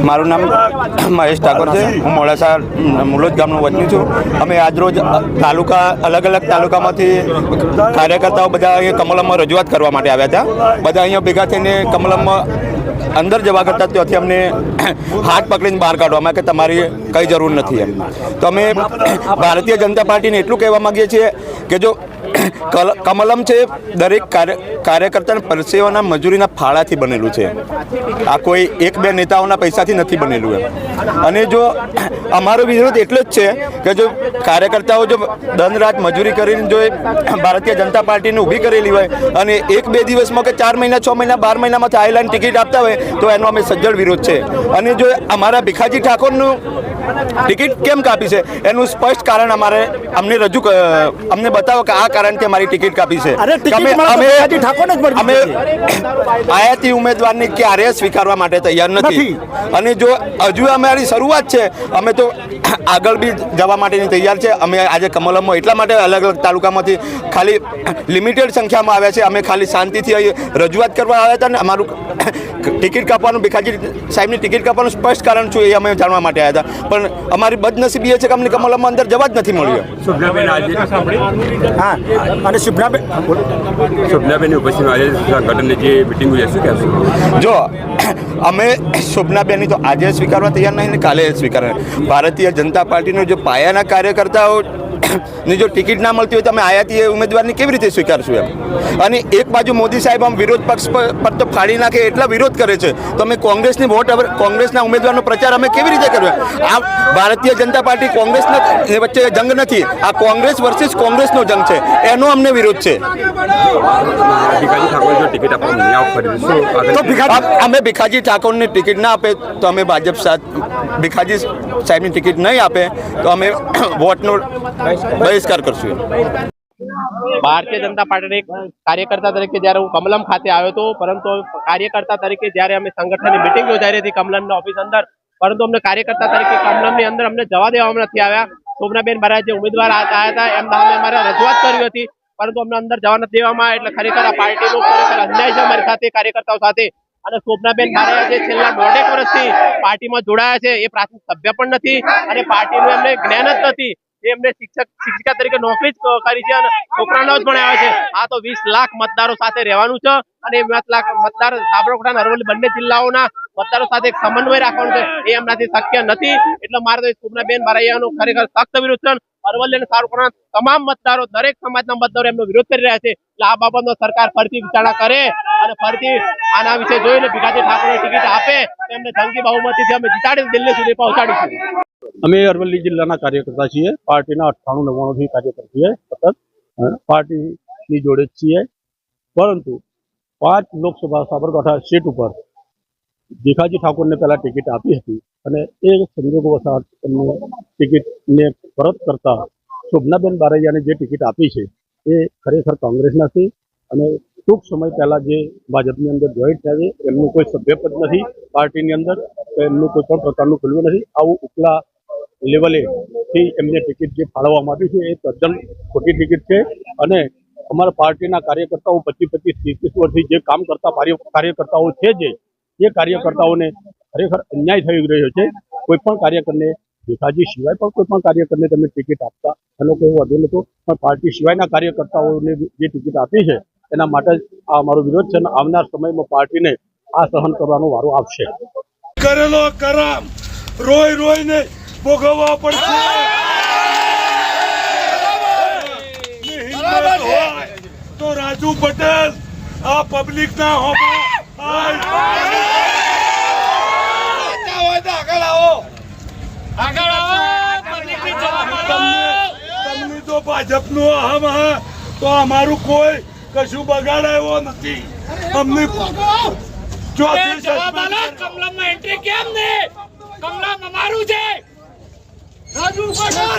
મારું નામ મહેશ ઠાકોર છે. હું મોડાસા મુલોદ ગામનો વતની છું. અમે આજરોજ તાલુકા અલગ અલગ તાલુકામાંથી કાર્યકર્તાઓ બધા અહીંયા કમલમમાં રજૂઆત કરવા માટે આવ્યા હતા. બધા અહીંયા ભેગા થઈને કમલમમાં અંદર જવા કરતાં ત્યાંથી અમને હાથ પકડીને બહાર કાઢવામાં કે તમારી કંઈ જરૂર નથી એમ. તો અમે ભારતીય જનતા પાર્ટીને એટલું કહેવા માગીએ છીએ કે જો કમલમ છે દરેક કાર્યકર્તાના પરસેવાના મજૂરીના ફાળાથી બનેલું છે. આ કોઈ એક બે નેતાઓના પૈસાથી નથી બનેલું એમ. અને જો અમારો વિરોધ એટલો જ છે કે જો કાર્યકર્તાઓ જો દન રાત મજૂરી કરીને જો ભારતીય જનતા પાર્ટીને ઊભી કરેલી હોય અને એક બે દિવસમાં કે 4 મહિના 6 મહિના 12 મહિનામાં આઈલાઈન ટિકિટ આપતા હોય તો એનો અમે સજ્જડ વિરોધ છે. અને જો અમારા ભીખાજી ઠાકોરનું ટિકિટ કેમ કાપી છે એનું સ્પષ્ટ કારણ અમને બતાવો કે આ કારણથી અમારી ટિકિટ કાપી છે. અમે આયાતી ઉમેદવારને ક્યારેય સ્વીકારવા માટે તૈયાર નથી. અને જો હજુ અમારી શરૂઆત છે, અમે તો આગળ બી જવા માટેની તૈયાર છે. અમે આજે કમલમમાં એટલા માટે અલગ અલગ તાલુકામાંથી ખાલી લિમિટેડ સંખ્યામાં આવ્યા છે. અમે ખાલી શાંતિથી અહીં રજૂઆત કરવા આવ્યા હતા. ને અમારું ટિકિટ કાપવાનું ભીખાજી સાહેબની ટિકિટ કાપવાનું સ્પષ્ટ કારણ શું એ અમે જાણવા માટે આવ્યા હતા. પણ અમારી બદનસીબી એ છે કે અમને કમલમમાં અંદર જવા જ નથી મળ્યો. અને શુભનાબેનની ઉપસ્થિતિમાં આજે સંગઠનની જે મિટિંગ હોય શું કહેશો? જો અમે શોભનાબેનની તો આજે સ્વીકારવા તૈયાર નહીં ને કાલે સ્વીકારવા. ભારતીય જનતા પાર્ટીનો જો પાયાના કાર્યકર્તાઓ ની જો ટિકિટ ના મળતી હોય તો અમે આયાતી ઉમેદવારની કેવી રીતે સ્વીકારશું એમ. અને એક બાજુ મોદી સાહેબ આમ વિરોધ પક્ષ પર તો ફાડી નાખે એટલા વિરોધ કરે છે તો અમે કોંગ્રેસની કોંગ્રેસના ઉમેદવારનો પ્રચાર અમે કેવી રીતે કર્યો? આ ભારતીય જનતા પાર્ટી કોંગ્રેસના વચ્ચે જંગ નથી, આ કોંગ્રેસ વર્સિસ કોંગ્રેસનો જંગ છે, એનો અમને વિરોધ છે. અમે ભીખાજી ઠાકોરની ટિકિટ ના આપે તો અમે ભાજપ સાથે ભીખાજી સાહેબની ટિકિટ નહીં આપે તો અમે વોટનો બહિષ્કાર કરશું. ભારતીય જનતા પાર્ટીના એક કાર્યકર્તા તરીકે જ્યારે હું કમલમ ખાતે આવ્યો હતો, પરંતુ કાર્યકર્તા તરીકે જ્યારે અમે સંગઠનની મિટિંગ યોજાઈ હતી કમલમના ઓફિસ અંદર, પરંતુ અમને કાર્યકર્તા તરીકે કમલમની અંદર અમને જવા દેવામાં નથી આવ્યા. શોભનાબેન બારા જે ઉમેદવાર આવ્યા હતા એમના અમે અમારે રજૂઆત કરી હતી, પરંતુ અમને અંદર જવા નથી દેવામાં. એટલે ખરેખર આ પાર્ટીનો ખરેખર અન્યાય છે અમારી સાથે કાર્યકર્તાઓ સાથે. અને શોભનાબેન બારા જે છેલ્લા 1.5 વર્ષથી પાર્ટીમાં જોડાયા છે એ પ્રાથમિક સભ્ય પણ નથી અને પાર્ટીનું એમને જ્ઞાન જ નથી. એમને શિક્ષિકા તરીકે નોકરી જ કરી છે અને છોકરાનો જ ભણાવ્યા છે. આ તો 20 લાખ મતદારો સાથે રહેવાનું છે અને 20 લાખ મતદાર સાબરકાંઠા અને અરવલ્લી બંને જિલ્લાઓના મતદારો સાથે એક સમન્વય રાખવાનું છે, એ એમનાથી શક્ય નથી. એટલે મારે તો શોભનાબેન બારૈયાનો ખરેખર સખ્ત વિરોધ છે. અરવલ્લી અને સાબરકાંઠાના તમામ મતદારો, દરેક સમાજના મતદારો એમનો વિરોધ કરી રહ્યા છે. એટલે આ બાબતનો સરકાર ફરીથી વિચારણા કરે અને ફરીથી આના વિશે જોઈને ભીખાજી ઠાકોરને ટિકિટ આપે તો એમને જંગી બહુમતીથી અમે જીતાડી દિલ્હી સુધી પહોંચાડીશું. અમે અરવલ્લી જિલ્લાના કાર્યકર્તા છીએ. પાર્ટીના 98-99 કાર્યકર્તા છીએ. સતત પાર્ટીની જોડે જ છીએ. પરંતુ 5 લોકસભા સાબરકાંઠા સીટ ઉપર ભીખાજી ઠાકોરને પહેલાં ટિકિટ આપી હતી અને એ સંજોગોવશાત એમને ટિકિટને પરત કરતા શોભનાબેન બારૈયાને જે ટિકિટ આપી છે એ ખરેખર કોંગ્રેસના છે. અને ટૂંક સમય પહેલાં જે ભાજપની અંદર જોઈન્ટ થયા છે એમનું કોઈ સભ્યપદ નથી પાર્ટીની અંદર, એમનું કોઈ પણ પ્રકારનું ખુલ્યું નથી. આવું ઉપલા લેવલેથી એમને ટિકિટ જે ફાળવવામાં આવી છે એ તદ્દન ખોટી ટિકિટ છે. અને અમારા પાર્ટીના કાર્યકર્તાઓ 25-30 વર્ષથી જે કામ કરતા કાર્યકર્તાઓ છે એ કાર્યકર્તાઓને ખરેખર અન્યાય થઈ રહ્યો છે. કોઈ પણ કાર્યકરને ભીખાજી સિવાય પણ કોઈ પણ કાર્યકરને તમે ટિકિટ આપતા એનો કોઈ વાંધો નહોતો, પણ પાર્ટી સિવાયના કાર્યકર્તાઓને જે ટિકિટ આપી છે એના માટે જ આ અમારો વિરોધ છે. અને આવનાર સમયમાં પાર્ટીને આ સહન કરવાનો વારો આવશે. કરેલો કરમ રોઈને ભોગવવા પડશે. તો રાજુ પટેલ આ પબ્લિક ના તમને તો ભાજપ નું અહમ તો અમારું કોઈ કશું બગાડ આવ્યો નથી. અમને કમલમમાં એન્ટ્રી કેમ નહીં? કમલમ અમારું છે. રાજુ પટેલ